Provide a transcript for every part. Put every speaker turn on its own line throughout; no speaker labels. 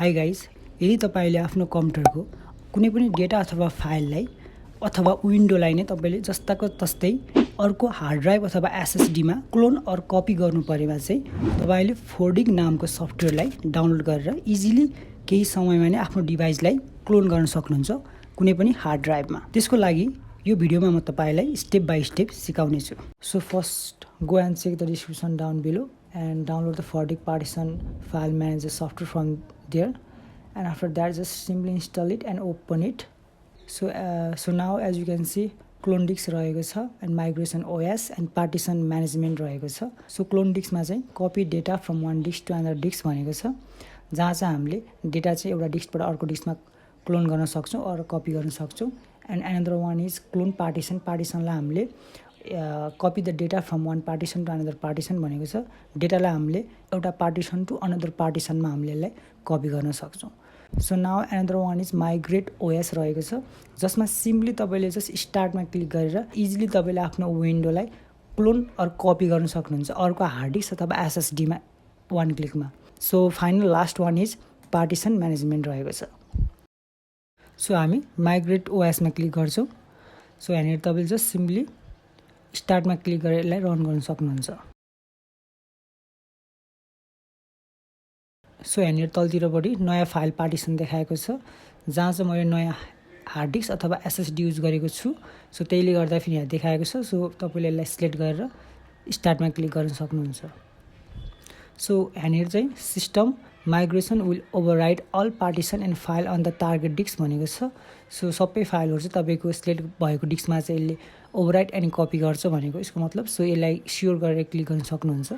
Hi guys, यदि तपाईले आफ्नो कम्प्युटरको कुनै पनि डेटा अथवा फाइललाई अथवा विन्डोलाई नै तपाईले जस्ताको तस्तै अर्को हार्ड ड्राइभ अथवा एसएसडीमा क्लोन अर कपी गर्नु परेमा चाहिँ तपाईले फोल्डिङ नामको सफ्टवेयरलाई डाउनलोड गरेर इजिली केही समयमा नै आफ्नो डिभाइसलाई क्लोन गर्न सक्नुहुन्छ कुनै पनि हार्ड ड्राइभमा। त्यसको लागि यो भिडियोमा म तपाईलाई स्टेप बाइ स्टेप सिकाउने छु। So first go and check the description down below and download the Fordic Partition File Manager software from there, and after that just simply install it and open it. So now as you can see clone disk रहेको छ and migration OS and partition management रहेको छ। So clone disk मा चाहिँ copy data from one disk to another disk भनेको छ, जहाँ चाहिँ हामीले डेटा चाहिँ एउटा डिस्कबाट अर्को डिस्कमा क्लोन गर्न सक्छौँ अर कपी गर्न सक्छौँ। and another one is clone partition। पार्टिसनलाई हामीले copy the data from one partition to another partition भनेको छ। डेटालाई हामीले एउटा पार्टिसन टु अनदर पार्टिसनमा हामीले यसलाई कपी गर्न सक्छौँ। So now another one is migrate OS रहेको छ, जसमा सिम्पली तपाईँले जस्ट स्टार्टमा क्लिक गरेर इजिली तपाईँले आफ्नो विन्डोलाई क्लोन अर कपी गर्न सक्नुहुन्छ अर्को हार्ड डिस्क अथवा एसएसडीमा वान क्लिकमा। So final last one is partition management रहेको छ। सो हामी माइग्रेट ओएसमा क्लिक गर्छौँ। सो यहाँनिर तपाईँले जस्ट सिम्पली स्टार्टमा क्लिक गरेर यसलाई रन गर्न सक्नुहुन्छ। सो यहाँनिर तलतिरपट्टि नयाँ फाइल पार्टिसन देखाएको छ, जहाँ चाहिँ मैले नयाँ हार्ड डिस्क अथवा एसएसडी युज गरेको छु। सो त्यसले गर्दाखेरि यहाँ देखाएको छ। सो तपाईँले यसलाई सिलेक्ट गरेर स्टार्टमा क्लिक गर्न सक्नुहुन्छ। सो यहाँनिर चाहिँ system migration will override all partition and file on the target disk भनेको छ। सो सबै फाइलहरू चाहिँ तपाईँको सिलेक्ट भएको डिस्कमा चाहिँ यसले ओभरराइट एन्ड कपी गर्छ भनेको यसको मतलब। सो यसलाई स्योर गरेर क्लिक गर्न सक्नुहुन्छ।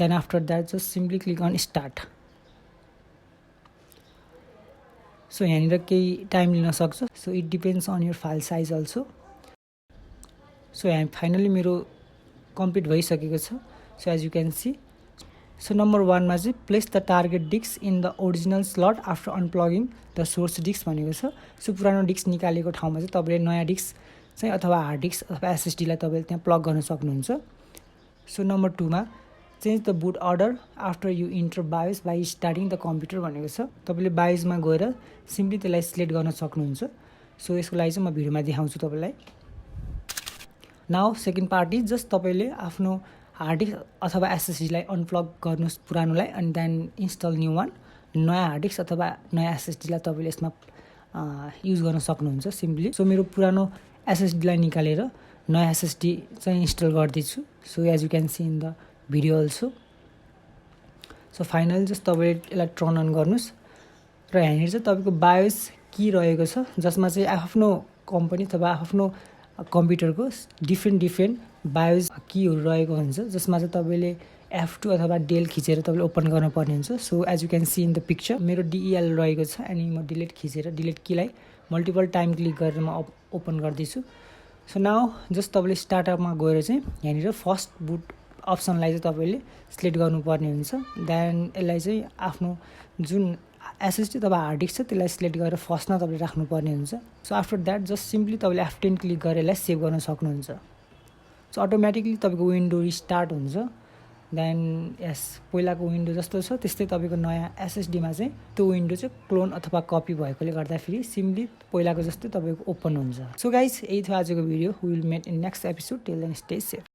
Then after that just simply click on start. So यहाँनिर केही टाइम लिन सक्छ। So it depends on your file size also. So यहाँ फाइनली मेरो कम्प्लिट भइसकेको छ। So as you can see. So number वानमा चाहिँ place the target disk in the original slot after unplugging the source disk भनेको छ। So पुरानो disk निकालेको ठाउँमा चाहिँ तपाईँले नयाँ डिस्क चाहिँ अथवा हार्ड डिस्क अथवा एसएसडीलाई तपाईँले त्यहाँ प्लग गर्न सक्नुहुन्छ। सो नम्बर टूमा change the boot order after you enter BIOS by starting the computer भनेको छ। तपाईँले बायोसमा गएर सिम्पली त्यसलाई सिलेक्ट गर्न सक्नुहुन्छ। सो यसको लागि चाहिँ म भिडियोमा देखाउँछु तपाईँलाई। Now second part is just तपाईँले आफ्नो हार्ड डिस्क अथवा एसएसडीलाई अनप्लग गर्नुहोस् पुरानोलाई अनि देन इन्स्टल न्यू वान। नयाँ हार्ड डिस्क अथवा नयाँ एसएसडीलाई तपाईँले यसमा युज गर्न सक्नुहुन्छ सिम्पली। सो मेरो पुरानो एसएसडीलाई निकालेर नयाँ एसएसडी चाहिँ इन्स्टल गर्दैछु। So as you can see in the video also. So finally just तपाईँले यसलाई टर्न अन गर्नुहोस् र यहाँनिर चाहिँ तपाईँको बायोस की रहेको छ, जसमा चाहिँ आफ्नो कम्पनी अथवा आफ्नो कम्प्युटरको डिफ्रेन्ट बायोस कीहरू रहेको हुन्छ, जसमा चाहिँ तपाईँले F2 अथवा डेल खिचेर तपाईँले ओपन गर्नुपर्ने हुन्छ। So as you can see in the picture मेरो DEL रहेको छ अनि म डिलिट खिचेर डिलिट कीलाई मल्टिपल टाइम क्लिक गरेर म ओपन गर्दैछु। सो नाउ जस्ट तपाईँले स्टार्टअपमा गएर चाहिँ यहाँनिर फर्स्ट बुट अप्सनलाई चाहिँ तपाईँले सिलेक्ट गर्नुपर्ने हुन्छ। देन यसलाई चाहिँ आफ्नो जुन एसएसडी अथवा हार्ड डिस्क छ त्यसलाई सिलेक्ट गरेर फर्स्टमा तपाईँले राख्नुपर्ने हुन्छ। So after that just simply तपाईँले F10 क्लिक गरेर यसलाई सेभ गर्न सक्नुहुन्छ। सो अटोमेटिकली तपाईँको विन्डो रिस्टार्ट हुन्छ। देन यस पहिलाको विन्डो जस्तो छ त्यस्तै तपाईँको नयाँ एसएसडीमा चाहिँ त्यो विन्डो चाहिँ क्लोन अथवा कपी भएकोले गर्दाखेरि सिम्पली पहिलाको जस्तै तपाईँको ओपन हुन्छ। सो गाइज यही थियो आजको video. We will met in next episode. Till then stay safe.